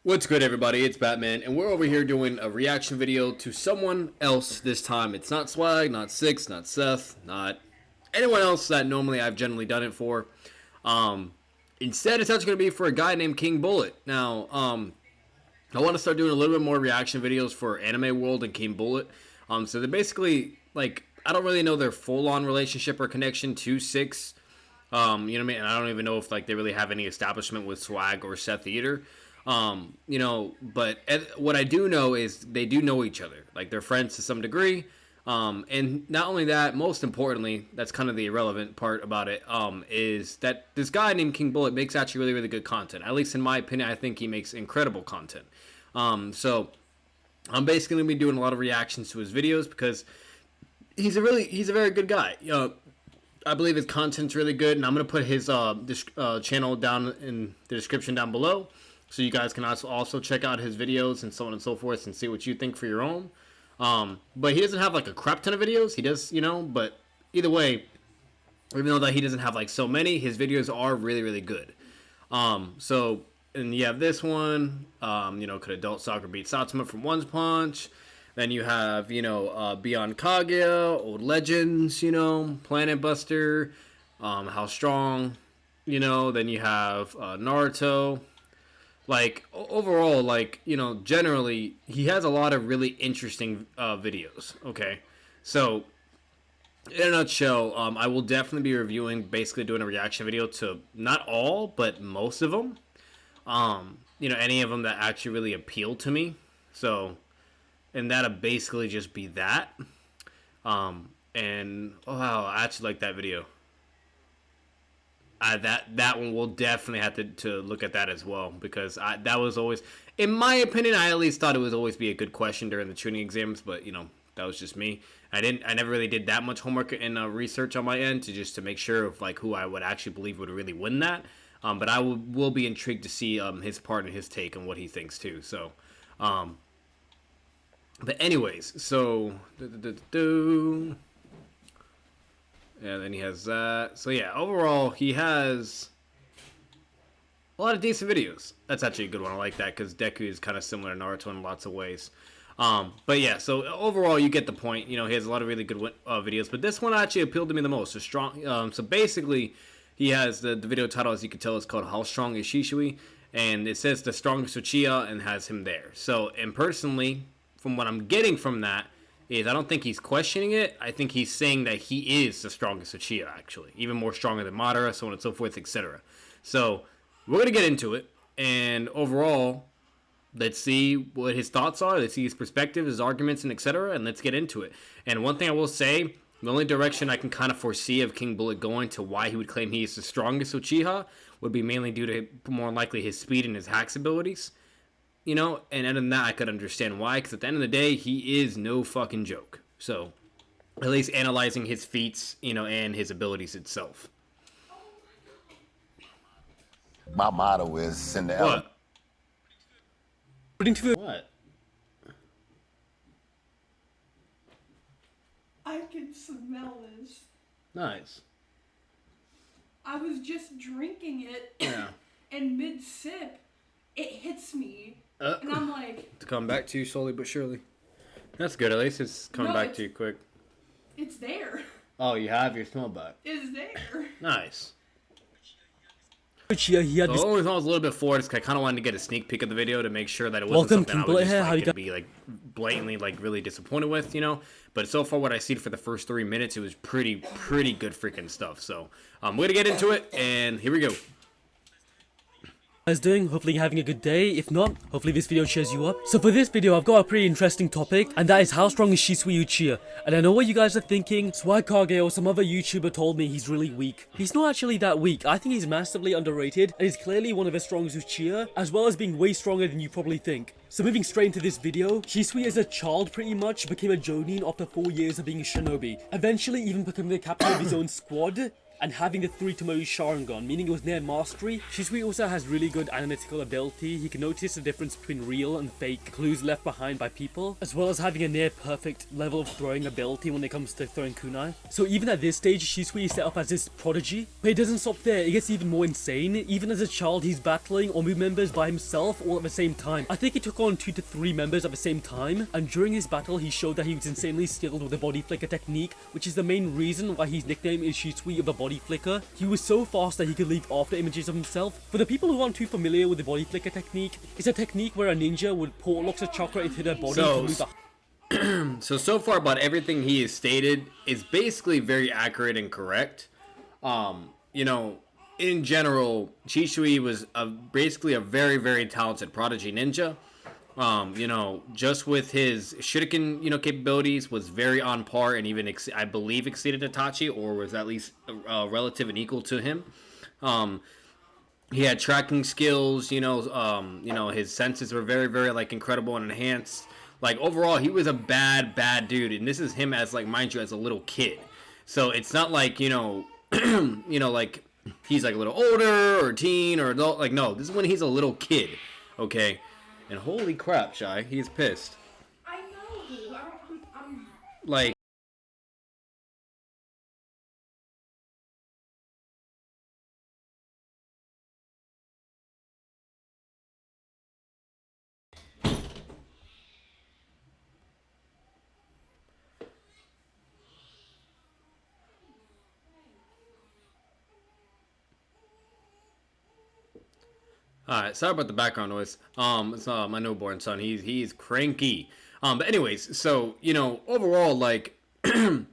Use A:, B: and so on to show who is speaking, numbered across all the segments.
A: What's good, everybody? It's Batman, and we're over here doing a reaction video to someone else this time. It's not Swag, not Six, not Seth, not anyone else that normally I've generally done it for. Instead, it's actually going to be for a guy named King Bullet. Now, I want to start doing a little bit more reaction videos for Anime World and King Bullet. So they're basically, like, I don't really know their full-on relationship or connection to Six. You know what I mean? And I don't even know if, like, they really have any establishment with Swag or Seth either. You know, but what I do know is they do know each other. Like, they're friends to some degree. And not only that, most importantly, that's kind of the irrelevant part about it, is that this guy named King Bullet makes actually really, really good content. At least in my opinion, I think he makes incredible content. So I'm basically going to be doing a lot of reactions to his videos because he's a very good guy. I believe his content's really good, and I'm going to put his channel down in the description down below. So you guys can also check out his videos and so on and so forth and see what you think for your own. But he doesn't have like a crap ton of videos. He does, you know, but either way, even though that he doesn't have like so many, his videos are really, really good. So, and you have this one, you know, could adult soccer beat Satsuma from One Punch? Then you have, you know, Beyond Kaguya, Old Legends, you know, Planet Buster, How Strong, you know, then you have Naruto. Like, overall, like, you know, generally, he has a lot of really interesting videos, okay? So, in a nutshell, I will definitely be reviewing, basically doing a reaction video to not all, but most of them. You know, any of them that actually really appeal to me. So, and that'll basically just be that. And, oh, wow, I actually like that video. That one will definitely have to look at that as well, because that was always, in my opinion, I at least thought it would always be a good question during the tuning exams, but you know, that was just me. I never really did that much homework and research on my end to make sure of like who I would actually believe would really win that. But I will be intrigued to see his part and his take on what he thinks too. So, but anyways, so. Yeah, then he has that. So yeah, overall, he has a lot of decent videos. That's actually a good one. I like that because Deku is kind of similar to Naruto in lots of ways. But yeah, so overall, you get the point. You know, he has a lot of really good videos. But this one actually appealed to me the most. So basically, he has the video title, as you can tell, is called How Strong is Shisui? And it says the strongest Uchiha and has him there. So, and personally, from what I'm getting from that, is I don't think he's questioning it. I think he's saying that he is the strongest Uchiha, actually. Even more stronger than Madara, so on and so forth, etc. So, we're going to get into it. And overall, let's see what his thoughts are. Let's see his perspective, his arguments, and etc. And let's get into it. And one thing I will say, the only direction I can kind of foresee of King Bullet going to why he would claim he is the strongest Uchiha would be mainly due to, more likely, his speed and his hacks abilities. You know, and other than that, I could understand why, because at the end of the day, he is no fucking joke. So, at least analyzing his feats, you know, and his abilities itself.
B: My motto is send the
A: What? What?
C: I can smell this.
A: Nice.
C: I was just drinking it,
A: Yeah.
C: and mid-sip, it hits me. And I'm like...
A: To come back to you slowly but surely. That's good. At least it's coming back to you quick.
C: It's there.
A: Oh, you have your smell back.
C: It's there.
A: Nice.
D: Uchiha, he had
A: The
D: this.
A: only reason I was a little bit forward is 'cause I kind of wanted to get a sneak peek of the video to make sure that it wasn't something I was just like, gonna be like blatantly like really disappointed with, you know. But so far, what I seen for the first 3 minutes, it was pretty good freaking stuff. So we're gonna get into it, and here we go.
D: Guys doing? Hopefully you're having a good day. If not, hopefully this video cheers you up. So for this video, I've got a pretty interesting topic, and that is how strong is Shisui Uchiha. And I know what you guys are thinking. Swag Kage or some other YouTuber told me he's really weak. He's not actually that weak. I think he's massively underrated, and he's clearly one of the strongest Uchiha, as well as being way stronger than you probably think. So moving straight into this video, Shisui as a child pretty much became a Jonin after 4 years of being a shinobi, eventually even becoming the captain of his own squad. and having the 3 Tomoe Sharingan, meaning it was near mastery. Shisui also has really good analytical ability. He can notice the difference between real and fake clues left behind by people, as well as having a near perfect level of throwing ability when it comes to throwing kunai. So even at this stage, Shisui is set up as this prodigy, but it doesn't stop there. It gets even more insane. Even as a child, he's battling Omu members by himself all at the same time. I think he took on 2 to 3 members at the same time, and during his battle, he showed that he was insanely skilled with the body flicker technique, which is the main reason why his nickname is Shisui of the body flicker. He was so fast that he could leave after images of himself. For the people who aren't too familiar with the body flicker technique, it's a technique where a ninja would pour locks of chakra into their body to move the
A: So far about everything he has stated is basically very accurate and correct. You know, in general, Shisui was basically a very, very talented prodigy ninja. You know, just with his shuriken, you know, capabilities was very on par and even, I believe, exceeded Itachi, or was at least relative and equal to him. He had tracking skills, you know, his senses were very, very, like, incredible and enhanced. Like, overall, he was a bad dude, and this is him as, like, mind you, as a little kid. So it's not like, you know, you know, like, he's, like, a little older, or teen, or adult. Like, no, this is when he's a little kid, okay? And holy crap, Shy, he's pissed.
C: I know. I'm
A: Like, alright, sorry about the background noise. It's my newborn son. He's cranky. But anyways, so, you know, overall, like, you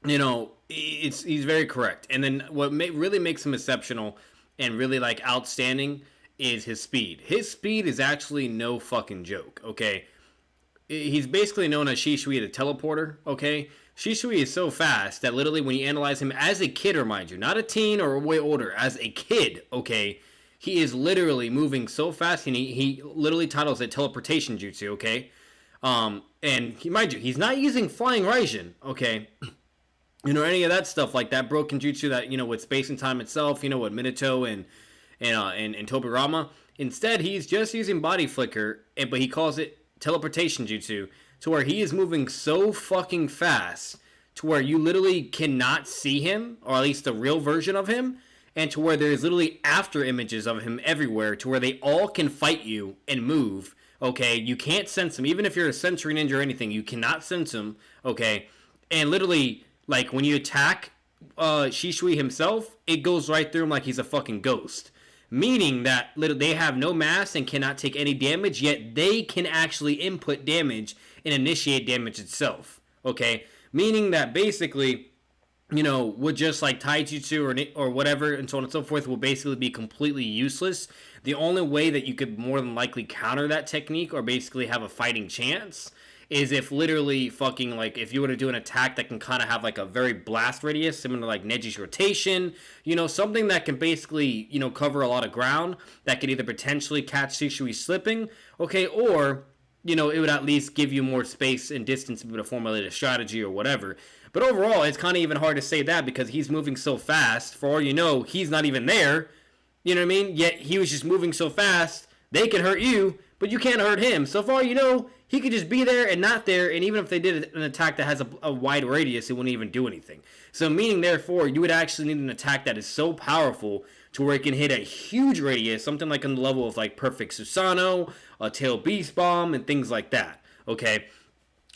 A: know, he's very correct. And then what really makes him exceptional and really, like, outstanding is his speed. His speed is actually no fucking joke, okay? He's basically known as Shisui the teleporter, okay? Shisui is so fast that literally when you analyze him as a kid, remind you, not a teen or way older, as a kid, okay? He is literally moving so fast, and he literally titles it teleportation jutsu, okay? And mind you, he's not using flying Raijin, okay? You know, any of that stuff like that broken jutsu that, you know, with space and time itself, you know, with Minato and Tobirama. Instead, he's just using body flicker, but he calls it teleportation jutsu, to where he is moving so fucking fast to where you literally cannot see him, or at least the real version of him, and to where there's literally after images of him everywhere, to where they all can fight you and move, okay? You can't sense him. Even if you're a sensory ninja or anything, you cannot sense him, okay? And literally, like, when you attack Shisui himself, it goes right through him like he's a fucking ghost. Meaning that they have no mass and cannot take any damage, yet they can actually input damage and initiate damage itself, okay? Meaning that basically, you know, would just like taijutsu or whatever and so on and so forth will basically be completely useless. The only way that you could more than likely counter that technique or basically have a fighting chance is if literally fucking, like, if you were to do an attack that can kind of have like a very blast radius, similar to like Neji's rotation, you know, something that can basically, you know, cover a lot of ground that could either potentially catch Shisui slipping, okay, or, you know, it would at least give you more space and distance to formulate a strategy or whatever. But overall, it's kind of even hard to say that because he's moving so fast. For all you know, he's not even there. You know what I mean? Yet he was just moving so fast, they can hurt you, but you can't hurt him. So far, you know, he could just be there and not there, and even if they did an attack that has a wide radius, it wouldn't even do anything. So meaning, therefore, you would actually need an attack that is so powerful to where it can hit a huge radius, something like on the level of like Perfect Susanoo, a Tail Beast Bomb, and things like that, okay?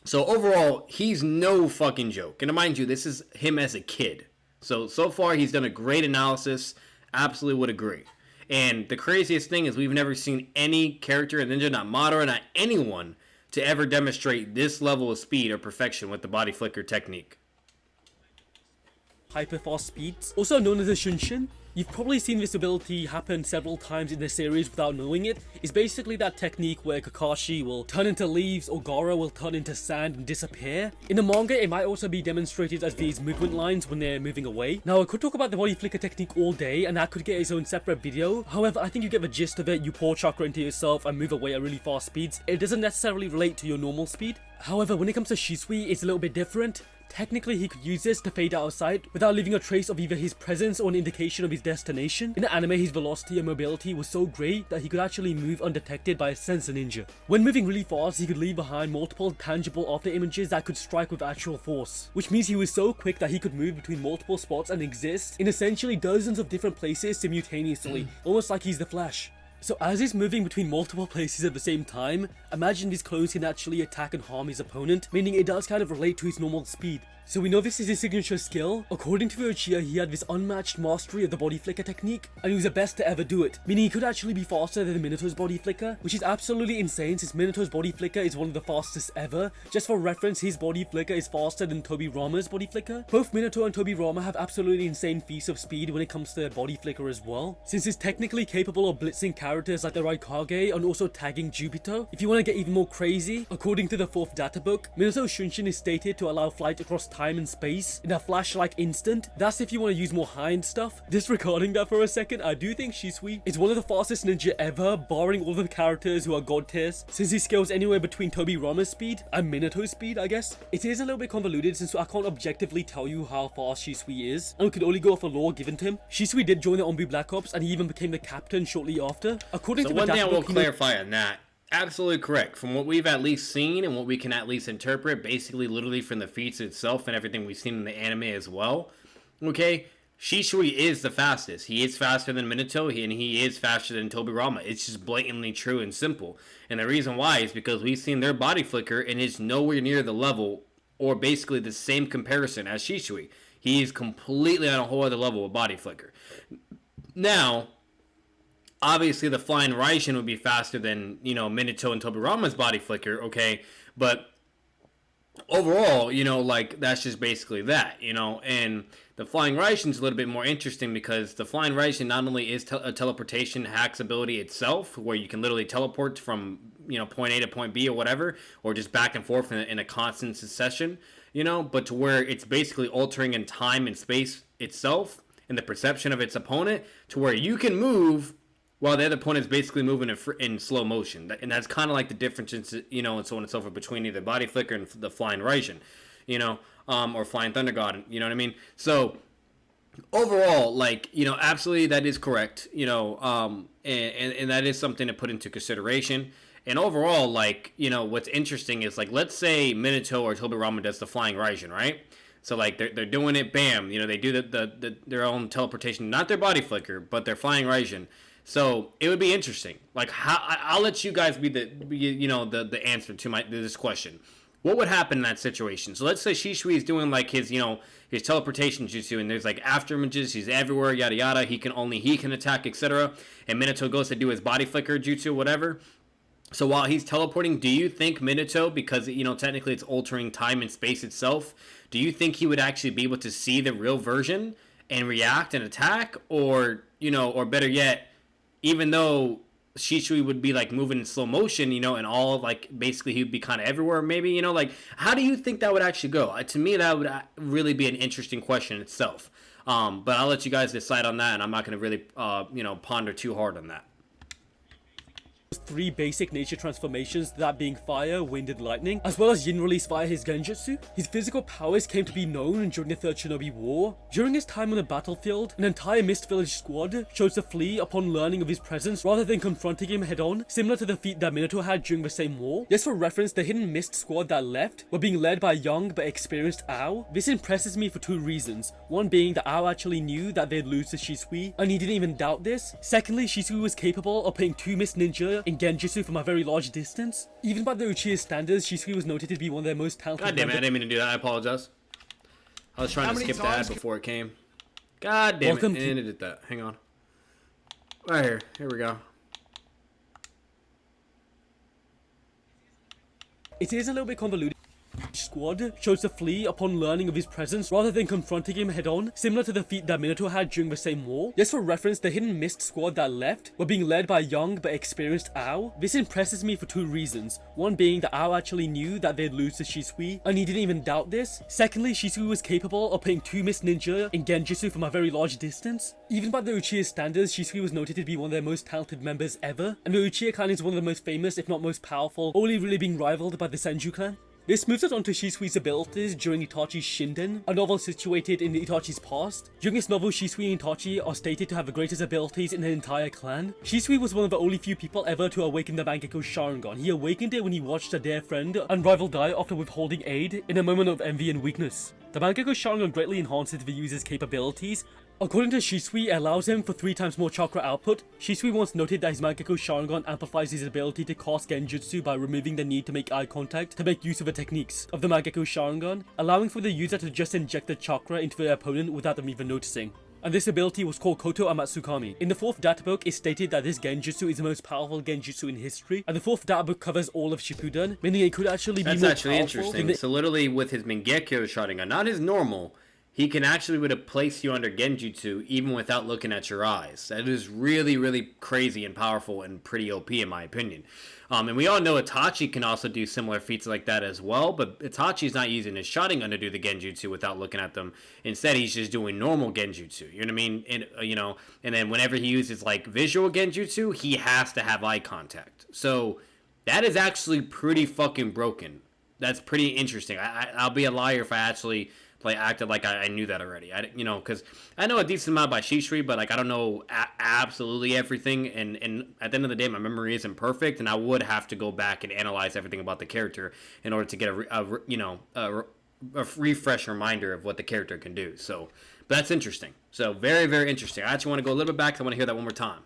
A: So overall, he's no fucking joke. And mind you, this is him as a kid. So far, he's done a great analysis. Absolutely would agree. And the craziest thing is we've never seen any character in Ninja, not Madara, not anyone, to ever demonstrate this level of speed or perfection with the body flicker technique.
D: Hyperfast speeds, also known as a Shunshin. You've probably seen this ability happen several times in the series without knowing it. It's basically that technique where Kakashi will turn into leaves or Gaara will turn into sand and disappear. In the manga, it might also be demonstrated as these movement lines when they're moving away. Now, I could talk about the body flicker technique all day and that could get its own separate video. However, I think you get the gist of it. You pour chakra into yourself and move away at really fast speeds. It doesn't necessarily relate to your normal speed. However, when it comes to Shisui, it's a little bit different. Technically, he could use this to fade out of sight without leaving a trace of either his presence or an indication of his destination. In the anime, his velocity and mobility was so great that he could actually move undetected by a sensor ninja. When moving really fast, he could leave behind multiple tangible after images that could strike with actual force, which means he was so quick that he could move between multiple spots and exist in essentially dozens of different places simultaneously, almost like he's the Flash. So as he's moving between multiple places at the same time, imagine these clones can actually attack and harm his opponent, meaning it does kind of relate to his normal speed. So we know this is his signature skill. According to Uchiha, he had this unmatched mastery of the body flicker technique, and he was the best to ever do it, meaning he could actually be faster than Minato's body flicker, which is absolutely insane since Minato's body flicker is one of the fastest ever. Just for reference, his body flicker is faster than Tobirama's body flicker. Both Minato and Tobirama have absolutely insane feats of speed when it comes to their body flicker as well, since he's technically capable of blitzing characters like the Raikage and also tagging Jupiter. If you want to get even more crazy, according to the 4th data book, Minato's Shunshin is stated to allow flight across time and space in a flash-like instant. That's if you want to use more high-end stuff. Disregarding that for a second, I do think Shisui is one of the fastest ninja ever, barring all the characters who are god tiers, since he scales anywhere between Tobirama's speed and Minato's speed, I guess. It is a little bit convoluted since I can't objectively tell you how fast Shisui is, and we could only go off a lore given to him. Shisui did join the Onbu Black Ops, and he even became the captain shortly after. According to
A: one
D: the
A: thing I
D: data
A: will
D: book,
A: clarify on that. Absolutely correct. From what we've at least seen and what we can at least interpret, basically literally from the feats itself and everything we've seen in the anime as well. Okay, Shisui is the fastest. He is faster than Minato, and he is faster than Tobirama. It's just blatantly true and simple. And the reason why is because we've seen their body flicker, and it's nowhere near the level, or basically the same comparison as Shisui. He is completely on a whole other level of body flicker. Now, obviously, the flying Raishin would be faster than, Minato and Tobirama's body flicker, okay? But overall, like, that's just basically that, And the flying Raishin's a little bit more interesting because the flying Raishin not only is a teleportation hacks ability itself, where you can literally teleport from, point A to point B or whatever, or just back and forth in a constant succession, but to where it's basically altering in time and space itself and the perception of its opponent to where you can move while the other opponent is basically moving in slow motion. And that's kind of like the difference, and so on and so forth between either body flicker and the flying Raishin, or flying Thunder God, you know what I mean? So overall, like, absolutely that is correct, and that is something to put into consideration. And overall, like, what's interesting is, like, let's say Minato or Tobirama does the flying Raishin, right? So, like, they're doing it, bam, they do their own teleportation, not their body flicker, but their flying Raishin. So it would be interesting. Like, I'll let you guys be the answer to this question. What would happen in that situation? So let's say Shisui is doing like his teleportation jutsu, and there's like after images, he's everywhere, yada yada. He can attack, etc. And Minato goes to do his body flicker jutsu, whatever. So while he's teleporting, do you think Minato, because technically it's altering time and space itself, do you think he would actually be able to see the real version and react and attack, or or better yet, even though Shisui would be like moving in slow motion, and all like basically he'd be kind of everywhere, maybe, like, how do you think that would actually go? To me, that would really be an interesting question itself. But I'll let you guys decide on that, and I'm not going to really, ponder too hard on that.
D: 3 basic nature transformations, that being fire, wind, and lightning, as well as Yin released via his genjutsu. His physical powers came to be known during the Third Shinobi War. During his time on the battlefield, an entire Mist Village squad chose to flee upon learning of his presence rather than confronting him head-on, similar to the feat that Minato had during the same war. Just for reference, the hidden Mist squad that left were being led by a young but experienced Ao. This impresses me for 2 reasons. One being that Ao actually knew that they'd lose to Shisui, and he didn't even doubt this. Secondly, Shisui was capable of putting 2 Mist Ninja in genjutsu from a very large distance. Even by the Uchiha standards, Shisui was noted to be one of their most talented.
A: God damn it, I didn't mean to do that. I apologize. I was trying to skip the ad before it came. God damn it, and it did that. Hang on. Right here. Here we go.
D: It is a little bit convoluted. Squad chose to flee upon learning of his presence rather than confronting him head-on, similar to the feat that Minato had during the same war. Just for reference, the hidden Mist squad that left were being led by a young but experienced Ao. This impresses me for 2 reasons. One being that Ao actually knew that they'd lose to Shisui, and he didn't even doubt this. Secondly, Shisui was capable of putting 2 Mist Ninja in genjutsu from a very large distance. Even by the Uchiha standards, Shisui was noted to be one of their most talented members ever, and the Uchiha clan is one of the most famous, if not most powerful, only really being rivaled by the Senju clan. This moves us on to Shisui's abilities during Itachi's Shinden, a novel situated in Itachi's past. During this novel, Shisui and Itachi are stated to have the greatest abilities in the entire clan. Shisui was one of the only few people ever to awaken the Mangekyo Sharingan. He awakened it when he watched a dear friend and rival die after withholding aid in a moment of envy and weakness. The Mangekyo Sharingan greatly enhances the user's capabilities. According to Shisui, it allows him for 3 times more chakra output. Shisui once noted that his Mangekyo Sharingan amplifies his ability to cast genjutsu by removing the need to make eye contact to make use of the techniques of the Mangekyo Sharingan, allowing for the user to just inject the chakra into their opponent without them even noticing. And this ability was called Koto and Matsukomi. In the 4th databook, it's stated that this genjutsu is the most powerful genjutsu in history, and the 4th databook covers all of Shippuden, meaning it could actually be
A: That's
D: more
A: actually
D: powerful
A: interesting. So literally with his Mangekyo Sharingan, not his normal, he can actually would have placed you under genjutsu even without looking at your eyes. That is really, really crazy and powerful and pretty OP in my opinion. And we all know Itachi can also do similar feats like that as well, but Itachi's not using his Sharingan to do the genjutsu without looking at them. Instead, he's just doing normal genjutsu. You know what I mean? And and then whenever he uses like visual genjutsu, he has to have eye contact. So that is actually pretty fucking broken. That's pretty interesting. I'll be a liar if I actually acted like I knew that already. Because I know a decent amount by Shisui, but like I don't know absolutely everything. And at the end of the day, my memory isn't perfect, and I would have to go back and analyze everything about the character in order to get a refresh reminder of what the character can do. So, but that's interesting. So very, very interesting. I actually want to go a little bit back. I want to hear that one more time.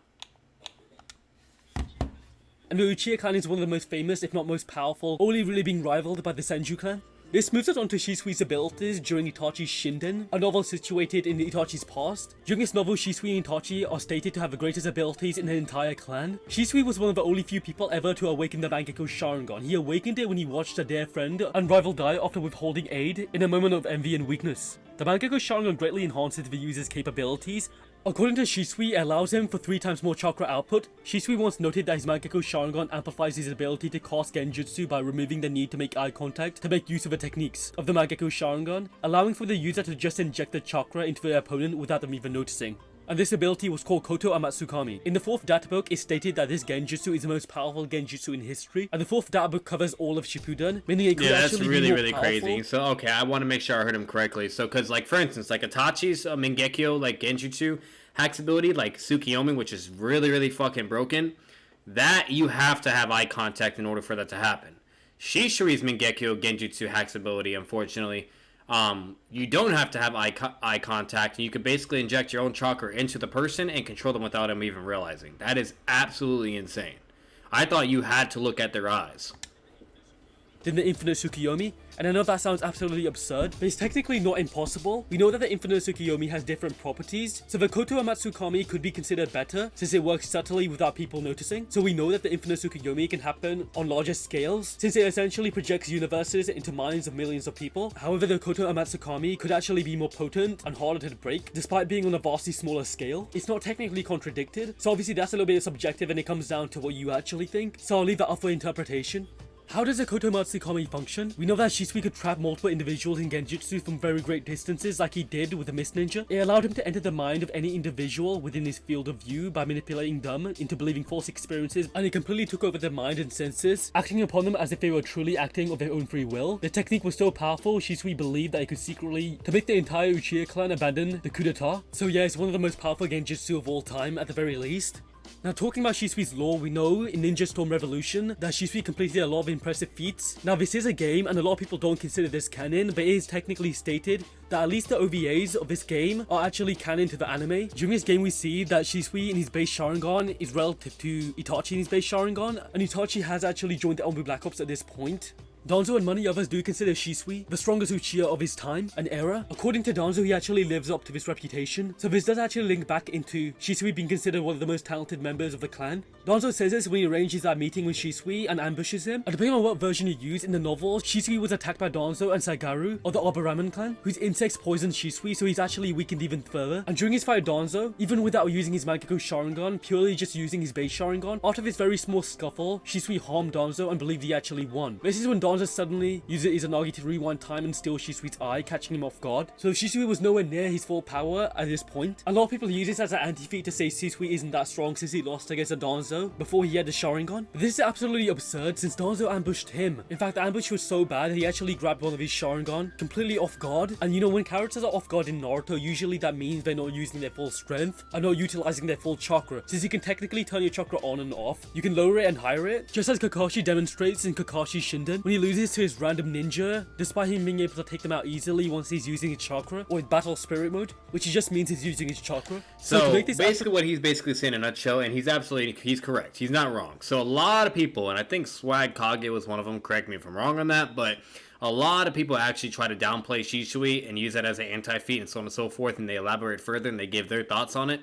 D: And the Uchiha clan is one of the most famous, if not most powerful, only really being rivaled by the Senju clan. This moves us on to Shisui's abilities during Itachi's Shinden, a novel situated in Itachi's past. During this novel, Shisui and Itachi are stated to have the greatest abilities in the entire clan. Shisui was one of the only few people ever to awaken the Mangekyo Sharingan. He awakened it when he watched a dear friend and rival die after withholding aid in a moment of envy and weakness. The Mangekyo Sharingan greatly enhances the user's capabilities. According to Shisui, it allows him for 3 times more chakra output. Shisui once noted that his Mangekyo Sharingan amplifies his ability to cast genjutsu by removing the need to make eye contact to make use of the techniques of the Mangekyo Sharingan, allowing for the user to just inject the chakra into their opponent without them even noticing. And this ability was called Koto and Matsukomi. In the 4th databook, it's stated that this genjutsu is the most powerful genjutsu in history, and the 4th databook covers all of Shippuden, meaning it could actually be more powerful.
A: Crazy. So okay, I want to make sure I heard him correctly. So because like for instance, like Itachi's Mangekyo like genjutsu hacks ability, like Tsukiyomi, which is really, really fucking broken, that you have to have eye contact in order for that to happen. Shisui's Mangekyo genjutsu hacks ability, unfortunately, you don't have to have eye contact. You could basically inject your own chakra into the person and control them without them even realizing. That is absolutely insane. I thought you had to look at their eyes.
D: Than the infinite Tsukiyomi, and I know that sounds absolutely absurd, but it's technically not impossible. We know that the infinite Tsukiyomi has different properties, so the Koto and Matsukomi could be considered better since it works subtly without people noticing. So we know that the infinite Tsukiyomi can happen on larger scales since it essentially projects universes into minds of millions of people. However, the Koto and Matsukomi could actually be more potent and harder to break despite being on a vastly smaller scale. It's not technically contradicted, so obviously that's a little bit subjective and it comes down to what you actually think, so I'll leave that up for interpretation. How does a Koto Matsukomi function? We know that Shisui could trap multiple individuals in genjutsu from very great distances like he did with the Mist Ninja. It allowed him to enter the mind of any individual within his field of view by manipulating them into believing false experiences, and it completely took over their mind and senses, acting upon them as if they were truly acting of their own free will. The technique was so powerful, Shisui believed that it could secretly to make the entire Uchiha clan abandon the coup d'etat. So yeah, it's one of the most powerful genjutsu of all time at the very least. Now talking about Shisui's lore, we know in Ninja Storm Revolution that Shisui completed a lot of impressive feats. Now this is a game and a lot of people don't consider this canon, but it is technically stated that at least the OVAs of this game are actually canon to the anime. During this game we see that Shisui in his base Sharingan is relative to Itachi in his base Sharingan, and Itachi has actually joined the Onbu Black Ops at this point. Danzo and many others do consider Shisui the strongest Uchiha of his time and era. According to Danzo, he actually lives up to this reputation, so this does actually link back into Shisui being considered one of the most talented members of the clan. Danzo says this when he arranges that meeting with Shisui and ambushes him, and depending on what version you use in the novels, Shisui was attacked by Danzo and Sagaru of the Obaraman clan, whose insects poisoned Shisui, so he's actually weakened even further. And during his fight with Danzo, even without using his Mangekyo Sharingan, purely just using his base Sharingan, after this very small scuffle, Shisui harmed Danzo and believed he actually won. This is when Danzo Danzo suddenly uses Izanagi to rewind time and steal Shisui's eye, catching him off guard. So Shisui was nowhere near his full power at this point. A lot of people use this as an anti-feat to say Shisui isn't that strong since he lost against a Danzo before he had the Sharingan. This is absolutely absurd since Danzo ambushed him. In fact, the ambush was so bad that he actually grabbed one of his Sharingan completely off guard. And you know, when characters are off guard in Naruto, usually that means they're not using their full strength and not utilizing their full chakra. Since you can technically turn your chakra on and off, you can lower it and higher it, just as Kakashi demonstrates in Kakashi Shinden when he loses to his random ninja, despite him being able to take them out easily once he's using his chakra, or in battle spirit mode, which just means he's using his chakra.
A: So basically what he's basically saying in a nutshell, and he's correct, he's not wrong. So a lot of people, and I think Swag Kage was one of them, correct me if I'm wrong on that, but a lot of people actually try to downplay Shisui and use that as an anti-feat and so on and so forth, and they elaborate further and they give their thoughts on it.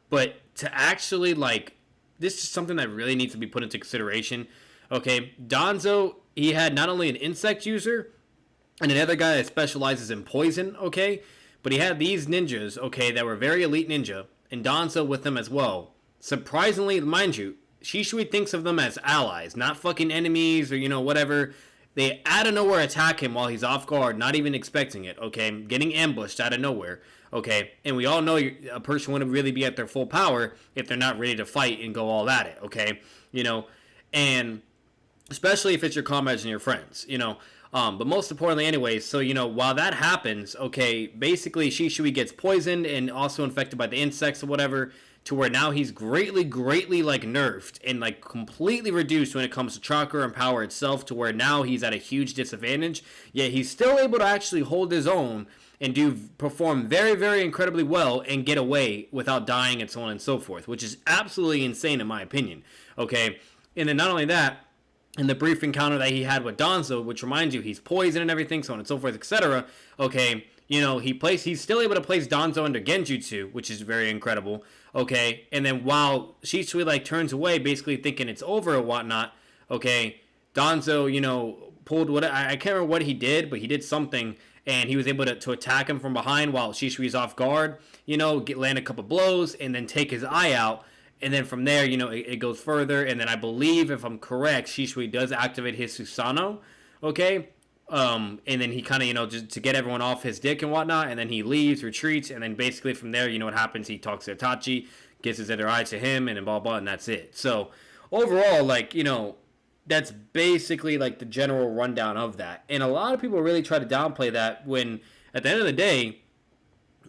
A: But to actually, like, this is something that really needs to be put into consideration. Okay, Danzo, he had not only an insect user and another guy that specializes in poison, okay, but he had these ninjas, okay, that were very elite ninja, and Danzo with them as well. Surprisingly, mind you, Shisui thinks of them as allies, not fucking enemies or, you know, whatever. They out of nowhere attack him while he's off guard, not even expecting it, okay, getting ambushed out of nowhere. Okay, and we all know a person wouldn't really be at their full power if they're not ready to fight and go all at it, okay? You know, and especially if it's your comrades and your friends, you know. But most importantly anyways, so, you know, while that happens, okay, basically Shisui gets poisoned and also infected by the insects or whatever, to where now he's greatly, like, nerfed and, like, completely reduced when it comes to chakra and power itself, to where now he's at a huge disadvantage, yet he's still able to actually hold his own and perform very, very incredibly well and get away without dying and so on and so forth, which is absolutely insane in my opinion, okay? And then not only that, in the brief encounter that he had with Danzo, which reminds you, he's poisoned and everything, so on and so forth, etc., okay, you know, he's still able to place Danzo under Genjutsu, which is very incredible, okay? And then while Shisui, like, turns away, basically thinking it's over or whatnot, okay, Danzo, you know, pulled I can't remember what he did, but he did something, and he was able to attack him from behind while Shisui's off guard, you know, land a couple blows, and then take his eye out. And then from there, you know, it goes further. And then I believe, if I'm correct, Shisui does activate his Susanoo, okay? And then he kind of, you know, just to get everyone off his dick and whatnot. And then he leaves, retreats. And then basically from there, you know what happens? He talks to Itachi, gives his other eye to him, and then blah, blah, and that's it. So overall, like, you know, that's basically, like, the general rundown of that. And a lot of people really try to downplay that when, at the end of the day,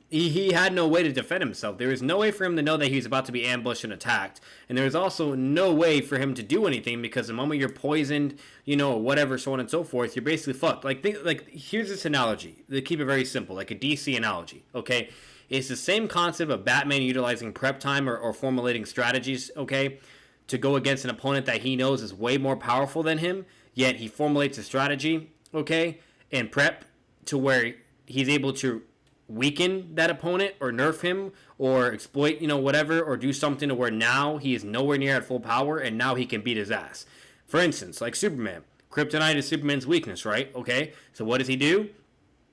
A: he had no way to defend himself. There was no way for him to know that he was about to be ambushed and attacked. And there was also no way for him to do anything, because the moment you're poisoned, you know, or whatever, so on and so forth, you're basically fucked. Like, here's this analogy. They keep it very simple, like a DC analogy, okay? It's the same concept of Batman utilizing prep time or formulating strategies, okay, to go against an opponent that he knows is way more powerful than him, yet he formulates a strategy, okay, and prep to where he's able to weaken that opponent or nerf him or exploit, you know, whatever, or do something to where now he is nowhere near at full power and now he can beat his ass. For instance, like Superman. Kryptonite is Superman's weakness, right? Okay, so what does he do?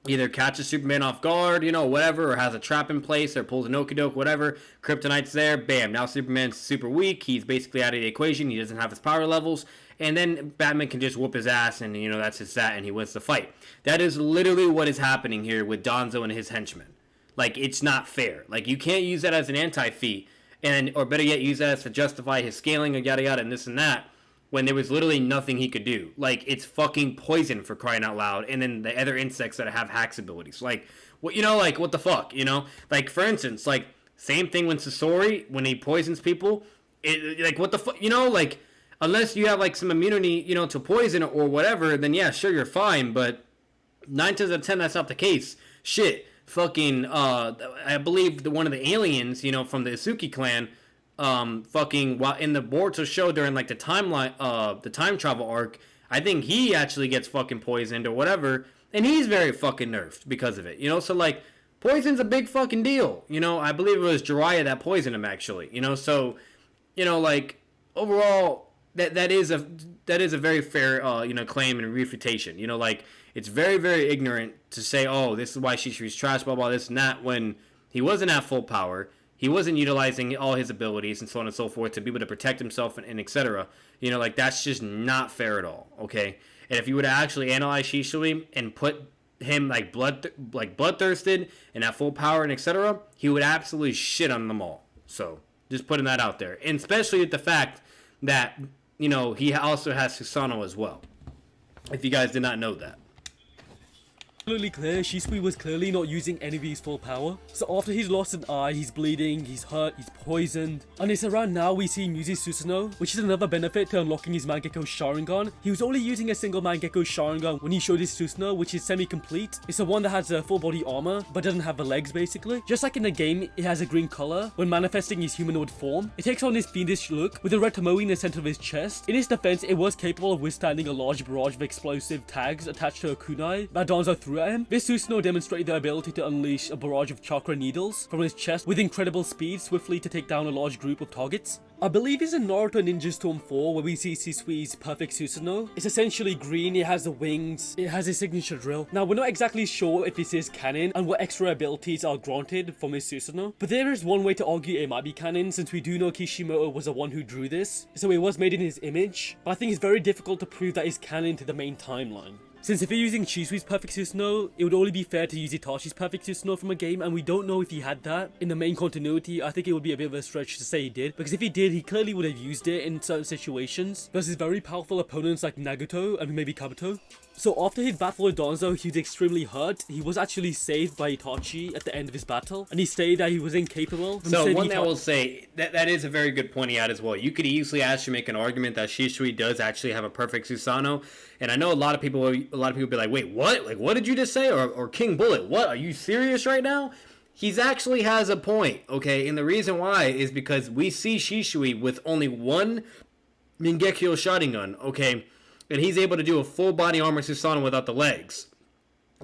A: Either catches Superman off guard, you know, whatever, or has a trap in place, or pulls an okie-doke, whatever. Kryptonite's there, bam, now Superman's super weak, he's basically out of the equation, he doesn't have his power levels, and then Batman can just whoop his ass, and, you know, that's his stat, and he wins the fight. That is literally what is happening here with Danzo and his henchmen. Like, it's not fair. Like, you can't use that as an anti-feat, or better yet, use that as to justify his scaling, and yada yada, and this and that, when there was literally nothing he could do. Like, it's fucking poison, for crying out loud, and then the other insects that have hacks abilities. Like, what, you know, like, what the fuck, you know? Like, for instance, like, same thing when Sasori, when he poisons people, like, what the fuck, you know, like, unless you have, like, some immunity, you know, to poison or whatever, then yeah, sure, you're fine, but 9 times out of 10, that's not the case. Shit, fucking, I believe one of the aliens, you know, from the Isuki clan, fucking, while in the Boruto show during, like, the timeline, the time travel arc, I think he actually gets fucking poisoned or whatever, and he's very fucking nerfed because of it, you know, so, like, poison's a big fucking deal, you know, I believe it was Jiraiya that poisoned him, actually, you know, so, you know, like, overall, that is a very fair, you know, claim and refutation, you know, like, it's very, very ignorant to say, oh, this is why Shisui's trash, blah, blah, this and that, when he wasn't at full power, he wasn't utilizing all his abilities and so on and so forth to be able to protect himself and etc. You know, like, that's just not fair at all, okay? And if you would actually analyze Shisui and put him like bloodthirsted and at full power and etc., he would absolutely shit on them all. So just putting that out there, and especially with the fact that he also has Susanoo as well. If you guys did not know that.
D: Absolutely clear, Shisui was clearly not using any of his full power. So after he's lost an eye, he's bleeding, he's hurt, he's poisoned. And it's around now we see him use his Susanoo, which is another benefit to unlocking his Mangekyo Sharingan. He was only using a single Mangekyo Sharingan when he showed his Susanoo, which is semi-complete. It's the one that has a full body armor, but doesn't have the legs basically. Just like in the game, it has a green color when manifesting his humanoid form. It takes on his fiendish look with a red tomoe in the center of his chest. In his defense, it was capable of withstanding a large barrage of explosive tags attached to a kunai that Danzo threw at him. This Susanoo demonstrated the ability to unleash a barrage of chakra needles from his chest with incredible speed, swiftly to take down a large group of targets. I believe it's in Naruto Ninja Storm 4 where we see Shisui's perfect Susanoo. It's essentially green, it has the wings, it has his signature drill. Now we're not exactly sure if this is canon and what extra abilities are granted from his Susanoo, but there is one way to argue it might be canon since we do know Kishimoto was the one who drew this, so it was made in his image, but I think it's very difficult to prove that it's canon to the main timeline. Since if you're using Shisui's perfect Susanoo, it would only be fair to use Itachi's perfect Susanoo from a game, and we don't know if he had that in the main continuity. I think it would be a bit of a stretch to say he did, because if he did, he clearly would have used it in certain situations versus very powerful opponents like Nagato and maybe Kabuto. So after his battle with Danzo, he was extremely hurt. He was actually saved by Itachi at the end of his battle, and he stated that he was incapable.
A: So one thing I will say, that is a very good point he had as well. You could easily actually make an argument that Shisui does actually have a perfect Susanoo, and I know a lot of people be like, wait, what? Like, what did you just say? Or King Bullet, what? Are you serious right now? He's actually has a point, okay? And the reason why is because we see Shisui with only one Mangekyo Sharingan, okay? And he's able to do a full body armor Susanoo without the legs.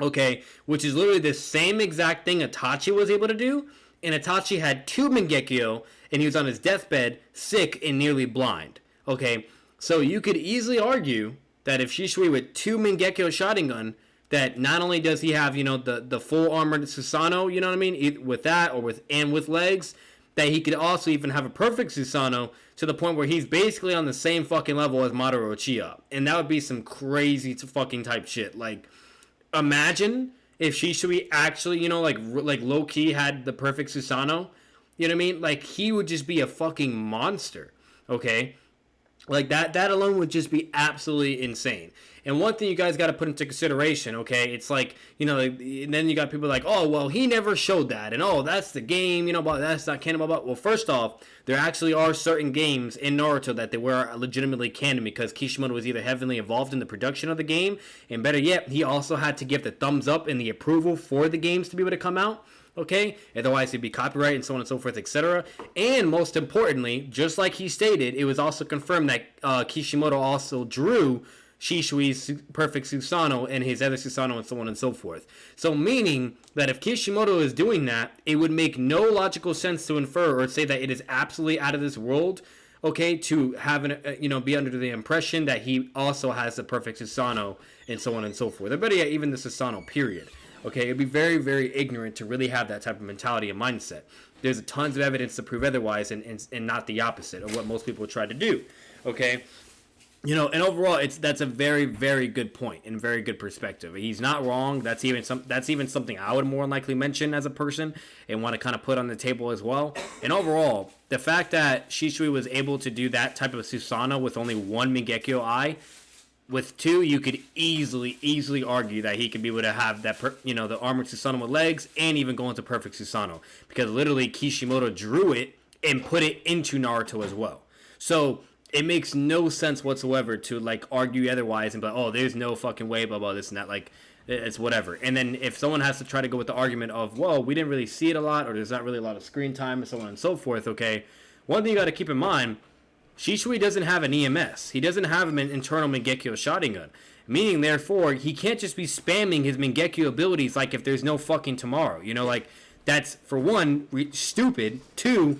A: Okay, which is literally the same exact thing Itachi was able to do. And Itachi had two Mangekyo, and he was on his deathbed, sick and nearly blind. Okay, so you could easily argue that if Shisui with two Mangekyo Sharingan, that not only does he have, the full armored Susanoo, you know what I mean, with that or with legs, that he could also even have a perfect Susanoo to the point where he's basically on the same fucking level as Madoru Uchiha. And that would be some crazy fucking type shit. Like, imagine if Shisui actually, like low-key had the perfect Susanoo. You know what I mean? Like, he would just be a fucking monster. Okay? Like, that alone would just be absolutely insane. And one thing you guys got to put into consideration, okay, it's like, and then you got people like, oh, well, he never showed that, and oh, that's the game, but that's not canon, blah. Well, first off, there actually are certain games in Naruto that they were legitimately canon because Kishimoto was either heavily involved in the production of the game, and better yet, he also had to give the thumbs up and the approval for the games to be able to come out. Okay, otherwise it'd be copyright and so on and so forth, etc. And most importantly, just like he stated, it was also confirmed that Kishimoto also drew Shisui's perfect Susanoo and his other Susanoo and so on and so forth. So meaning that if Kishimoto is doing that, it would make no logical sense to infer or say that it is absolutely out of this world, okay, to have be under the impression that he also has the perfect Susanoo and so on and so forth. Or better yet, even the Susanoo period. Okay, it'd be very, very ignorant to really have that type of mentality and mindset. There's tons of evidence to prove otherwise and not the opposite of what most people try to do. Okay? And overall, that's a very, very good point and very good perspective. He's not wrong. That's even something I would more likely mention as a person and want to kind of put on the table as well. And overall, the fact that Shisui was able to do that type of Susanoo with only one Mangekyo eye, with two, you could easily argue that he could be able to have that, the armored Susanoo with legs and even go into perfect Susanoo. Because literally Kishimoto drew it and put it into Naruto as well. So it makes no sense whatsoever to argue otherwise and be like, oh, there's no fucking way, blah, blah, this and that. It's whatever. And then if someone has to try to go with the argument of, well, we didn't really see it a lot or there's not really a lot of screen time and so on and so forth, okay, one thing you got to keep in mind, Shisui doesn't have an EMS. He doesn't have an internal Mangekyo Sharingan. Meaning, therefore, he can't just be spamming his Mangekyo abilities like if there's no fucking tomorrow. That's, for one, stupid. Two,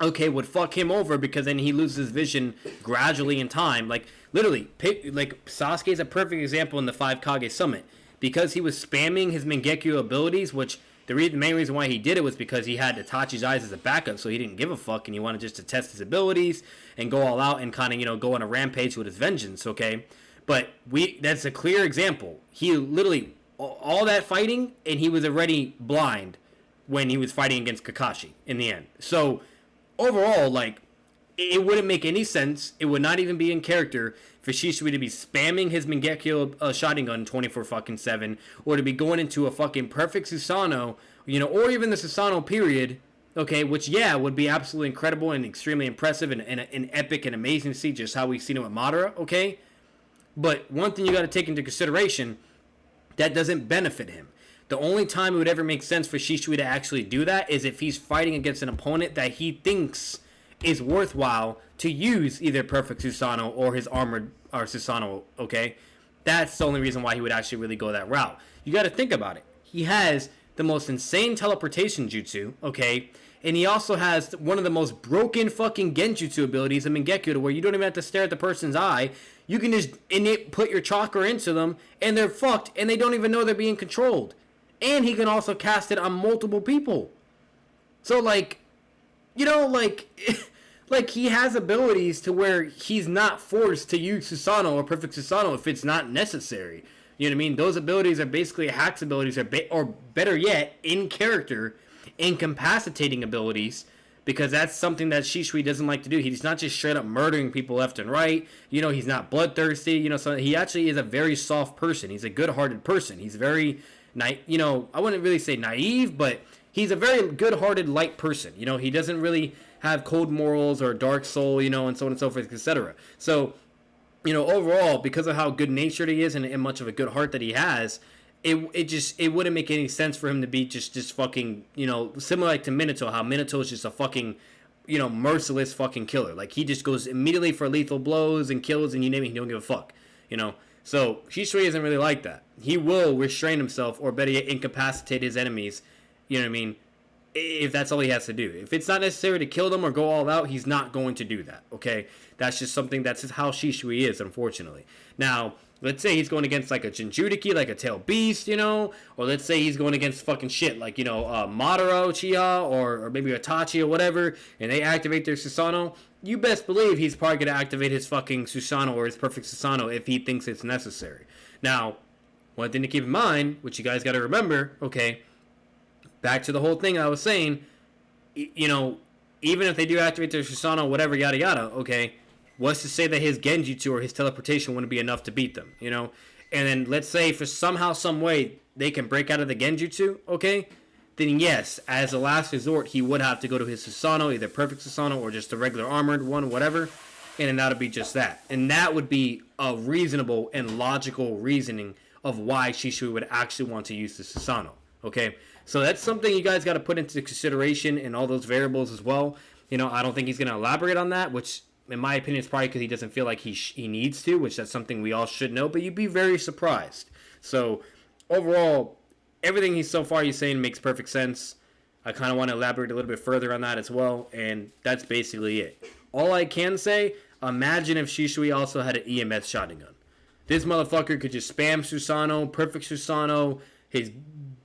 A: okay, would fuck him over because then he loses vision gradually in time. Literally, Sasuke's a perfect example in the 5 Kage Summit. Because he was spamming his Mangekyo abilities, which the main reason why he did it was because he had Itachi's eyes as a backup, so he didn't give a fuck, and he wanted just to test his abilities and go all out and kind of, go on a rampage with his vengeance, okay? But that's a clear example. He literally, all that fighting, and he was already blind when he was fighting against Kakashi in the end. So, overall, like, it wouldn't make any sense. It would not even be in character for Shisui to be spamming his Mangekyo Sharingan 24-7, or to be going into a fucking perfect Susanoo, or even the Susanoo period, okay, which, would be absolutely incredible and extremely impressive and epic and amazing to see just how we've seen it with Madara, okay? But one thing you got to take into consideration, that doesn't benefit him. The only time it would ever make sense for Shisui to actually do that is if he's fighting against an opponent that he thinks is worthwhile to use either Perfect Susanoo or his Armored or Susanoo, okay? That's the only reason why he would actually really go that route. You got to think about it. He has the most insane teleportation jutsu, okay? And he also has one of the most broken fucking genjutsu abilities in Mangekyo, to where you don't even have to stare at the person's eye. You can just put your chakra into them, and they're fucked, and they don't even know they're being controlled. And he can also cast it on multiple people. So, like, like, he has abilities to where he's not forced to use Susanoo or Perfect Susanoo if it's not necessary. You know what I mean? Those abilities are basically hacks abilities, or better yet, in character, incapacitating abilities, because that's something that Shisui doesn't like to do. He's not just straight up murdering people left and right. He's not bloodthirsty. So he actually is a very soft person. He's a good-hearted person. He's very, I wouldn't really say naive, but he's a very good-hearted, light person. He doesn't really have cold morals or dark soul, and so on and so forth, etc. So, overall, because of how good-natured he is and much of a good heart that he has, it wouldn't make any sense for him to be just fucking, similar like to Minato, how Minato is just a fucking, merciless fucking killer. Like, he just goes immediately for lethal blows and kills, and you name it, he don't give a fuck, So, Shisui isn't really like that. He will restrain himself, or better yet, incapacitate his enemies, you know what I mean, if that's all he has to do. If it's not necessary to kill them or go all out, he's not going to do that, okay? That's just something, that's just how Shisui is, unfortunately. Now, let's say he's going against, like, a Jinchuriki, like a Tail Beast, or let's say he's going against fucking shit, like, Madara Uchiha, or maybe Itachi or whatever, and they activate their Susanoo. You best believe he's probably going to activate his fucking Susanoo or his Perfect Susanoo if he thinks it's necessary. Now, one thing to keep in mind, which you guys got to remember, okay, back to the whole thing I was saying, even if they do activate their Susanoo, whatever, yada yada, okay, what's to say that his Genjutsu or his teleportation wouldn't be enough to beat them, And then let's say for somehow, some way, they can break out of the Genjutsu, okay, then yes, as a last resort, he would have to go to his Susanoo, either Perfect Susanoo or just a regular armored one, whatever, and then that would be just that. And that would be a reasonable and logical reasoning of why Shisui would actually want to use the Susanoo, okay? So that's something you guys got to put into consideration in all those variables as well. I don't think he's going to elaborate on that, which in my opinion is probably because he doesn't feel like he needs to, which that's something we all should know, but you'd be very surprised. So overall, everything he's saying makes perfect sense. I kind of want to elaborate a little bit further on that as well, and that's basically it. All I can say, imagine if Shisui also had an EMS Sharingan. This motherfucker could just spam Susanoo, Perfect Susanoo, his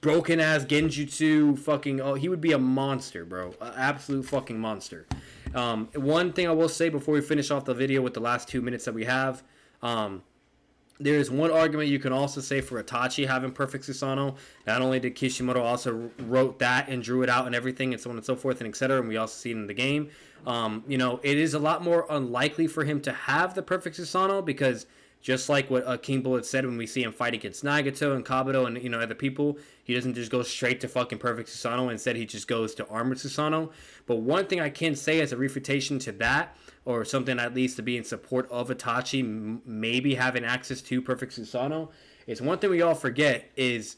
A: broken ass Genjutsu, fucking, he would be a monster, bro. An absolute fucking monster. One thing I will say before we finish off the video with the last 2 minutes that we have, there's one argument you can also say for Itachi having Perfect Susanoo. Not only did Kishimoto also wrote that and drew it out and everything and so on and so forth and etc., and we also see it in the game. It is a lot more unlikely for him to have the Perfect Susanoo because just like what King Bullet said when we see him fight against Nagato and Kabuto and other people, he doesn't just go straight to fucking Perfect Susanoo. Instead, he just goes to Armored Susanoo. But one thing I can say as a refutation to that, or something at least to be in support of Itachi maybe having access to Perfect Susanoo, is one thing we all forget is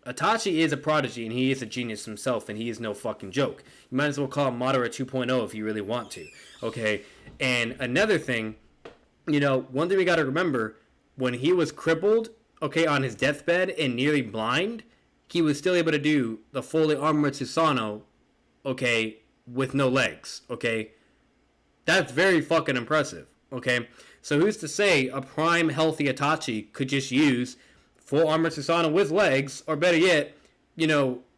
A: Itachi is a prodigy and he is a genius himself and he is no fucking joke. You might as well call him Madara 2.0 if you really want to. Okay, and another thing, one thing we got to remember, when he was crippled, okay, on his deathbed and nearly blind, he was still able to do the fully armored Susanoo, okay, with no legs, okay? That's very fucking impressive, okay? So who's to say a prime healthy Itachi could just use full armored Susanoo with legs, or better yet,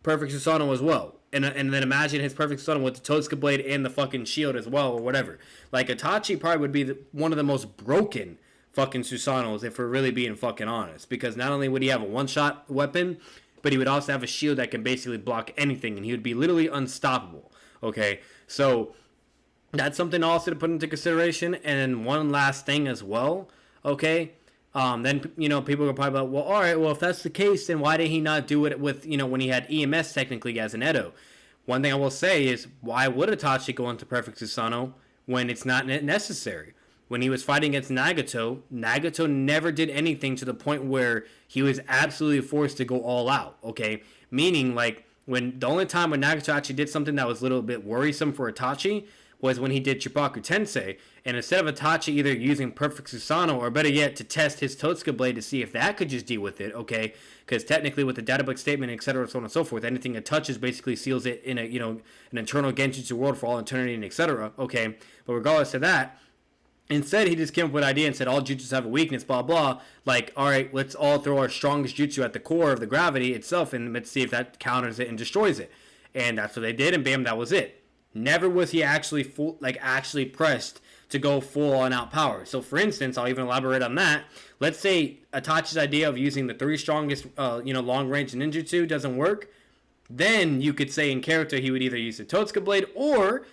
A: Perfect Susanoo as well. And then imagine his Perfect Susanoo with the Totsuka blade and the fucking shield as well, or whatever. Like, Itachi probably would be one of the most broken fucking Susanos if we're really being fucking honest. Because not only would he have a one-shot weapon, but he would also have a shield that can basically block anything, and he would be literally unstoppable. Okay, so that's something also to put into consideration. And then one last thing as well. Okay, then, you know, people are probably like, well, all right, well, if that's the case, then why did he not do it with, you know, when he had EMS technically as an Edo? One thing I will say is, why would Itachi go into Perfect Susanoo when it's not necessary? When he was fighting against Nagato, Nagato never did anything to the point where he was absolutely forced to go all out, okay? Meaning, like, when the only time when Nagato actually did something that was a little bit worrisome for Itachi was when he did Chibaku Tensei, and instead of Itachi either using Perfect Susanoo, or better yet, to test his Totsuka blade to see if that could just deal with it, okay? Because technically with the databook statement, etc., so on and so forth, anything it touches basically seals it in a, you know, an eternal Genjutsu world for all eternity, and etc., okay? But regardless of that, instead, he just came up with an idea and said, all jutsus have a weakness, blah, blah. Like, all right, let's all throw our strongest jutsu at the core of the gravity itself, and let's see if that counters it and destroys it. And that's what they did, and bam, that was it. Never was he actually actually pressed to go full on out power. So, for instance, I'll even elaborate on that. Let's say Itachi's idea of using the 3 strongest, long-range ninjutsu doesn't work. Then you could say in character he would either use the Totsuka blade, or,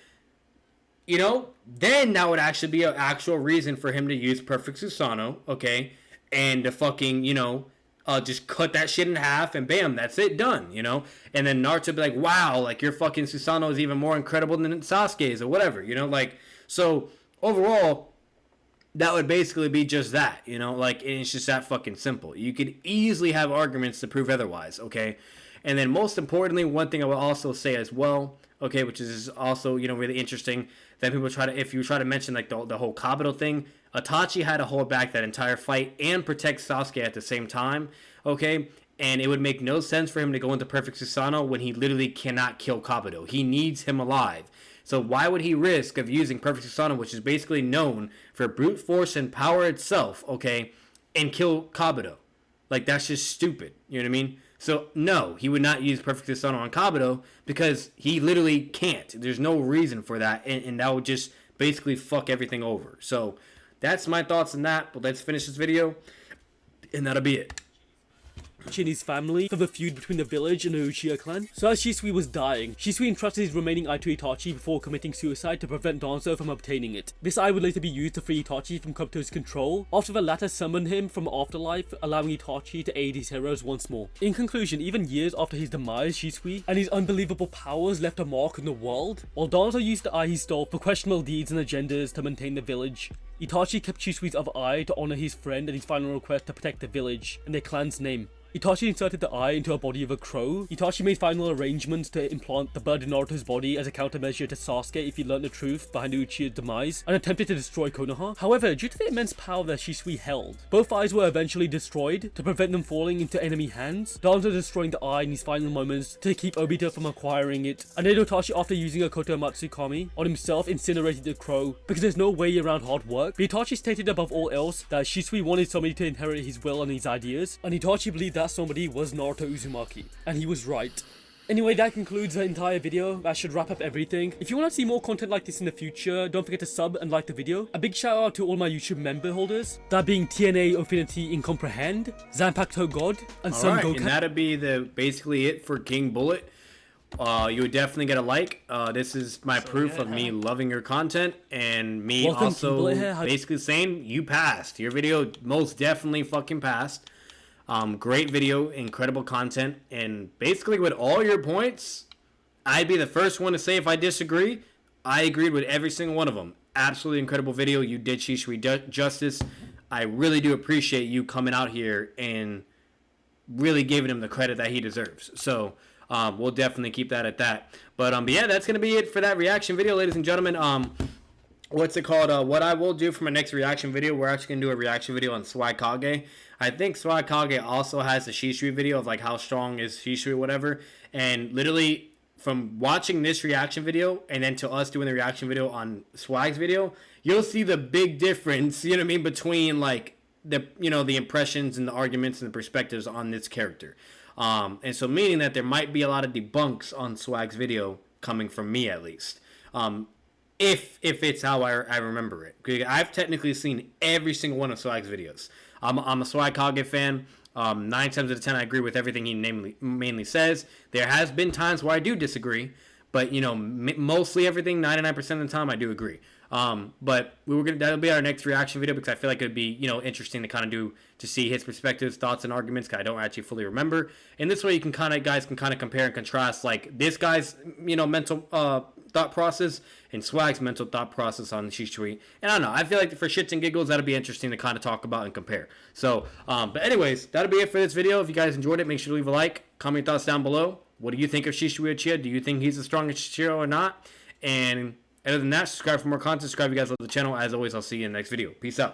A: you know, then that would actually be an actual reason for him to use Perfect Susanoo, okay? And to fucking, you know, just cut that shit in half, and bam, that's it, done, you know? And then Naruto would be like, wow, like, your fucking Susanoo is even more incredible than Sasuke's, or whatever, you know? Like, so, overall, that would basically be just that, you know? Like, it's just that fucking simple. You could easily have arguments to prove otherwise, okay? And then, most importantly, one thing I will also say as well, okay, which is also, you know, really interesting, that people try to, if you try to mention, like, the whole Kabuto thing, Itachi had to hold back that entire fight and protect Sasuke at the same time, okay? And it would make no sense for him to go into Perfect Susanoo when he literally cannot kill Kabuto. He needs him alive. So why would he risk of using Perfect Susanoo, which is basically known for brute force and power itself, okay, and kill Kabuto? Like, that's just stupid, you know what I mean? So, no, he would not use Perfect Susanoo on Kabuto because he literally can't. There's no reason for that, and that would just basically fuck everything over. So, that's my thoughts on that, but let's finish this video, and that'll be it.
D: And his family for the feud between the village and the Uchiha clan. So as Shisui was dying, Shisui entrusted his remaining eye to Itachi before committing suicide to prevent Danzo from obtaining it. This eye would later be used to free Itachi from Koto's control, after the latter summoned him from afterlife, allowing Itachi to aid his heroes once more. In conclusion, even years after his demise, Shisui and his unbelievable powers left a mark on the world. While Danzo used the eye he stole for questionable deeds and agendas to maintain the village, Itachi kept Shisui's other eye to honor his friend and his final request to protect the village and their clan's name. Itachi inserted the eye into a body of a crow. Itachi made final arrangements to implant the bird in Naruto's body as a countermeasure to Sasuke if he learned the truth behind Uchiha's demise, and attempted to destroy Konoha. However, due to the immense power that Shisui held, both eyes were eventually destroyed to prevent them falling into enemy hands, Danzo destroying the eye in his final moments to keep Obito from acquiring it, and then Itachi, after using a Koto Matsukomi on himself, incinerated the crow because there's no way around hard work. But Itachi stated above all else that Shisui wanted somebody to inherit his will and his ideas, and Itachi believed that somebody was Naruto Uzumaki, and he was right. Anyway, that concludes the entire video. That should wrap up everything. If you want to see more content like this in the future, don't forget to sub and like the video. A big shout out to all my YouTube member holders, that being TNA Infinity Incomprehend, Zanpakuto God, and Son Goku.
A: And that'd be basically it for King Bullet. You would definitely get a like. This is my proof of me loving your content, and me also basically saying you passed. Your video most definitely fucking passed. Great video, incredible content, and basically with all your points, I'd be the first one to say if I disagree. I agreed with every single one of them. Absolutely incredible video. You did Shisui justice. I really do appreciate you coming out here and really giving him the credit that he deserves. So, we'll definitely keep that at that. But yeah, that's going to be it for that reaction video, ladies and gentlemen. What's it called? What I will do for my next reaction video, we're actually going to do a reaction video on Swisui Kage. I think Swisui Kage also has a Shisui video of like how strong is Shisui or whatever. And literally from watching this reaction video and then to us doing the reaction video on Swag's video, you'll see the big difference, you know what I mean, between like the, you know, the impressions and the arguments and the perspectives on this character. And so meaning that there might be a lot of debunks on Swag's video coming from me at least. if it's how I remember it. I've technically seen every single one of Swag's videos. I'm a Swag Kage fan. 9 times out of 10, I agree with everything he mainly says. There has been times where I do disagree, but you know, mostly everything, 99% of the time, I do agree. But that'll be our next reaction video, because I feel like it'd be, you know, interesting to kind of to see his perspectives, thoughts, and arguments, because I don't actually fully remember. And this way, you can guys can compare and contrast like this guy's, you know, mental thought process and Swag's mental thought process on Shisui. And I don't know, I feel like for shits and giggles, that'll be interesting to kind of talk about and compare. So, but anyways, that'll be it for this video. If you guys enjoyed it, make sure to leave a like, comment your thoughts down below. What do you think of Shisui Uchiha? Do you think he's the strongest Uchiha or not? And other than that, subscribe for more content. Subscribe if you guys love the channel. As always, I'll see you in the next video. Peace out.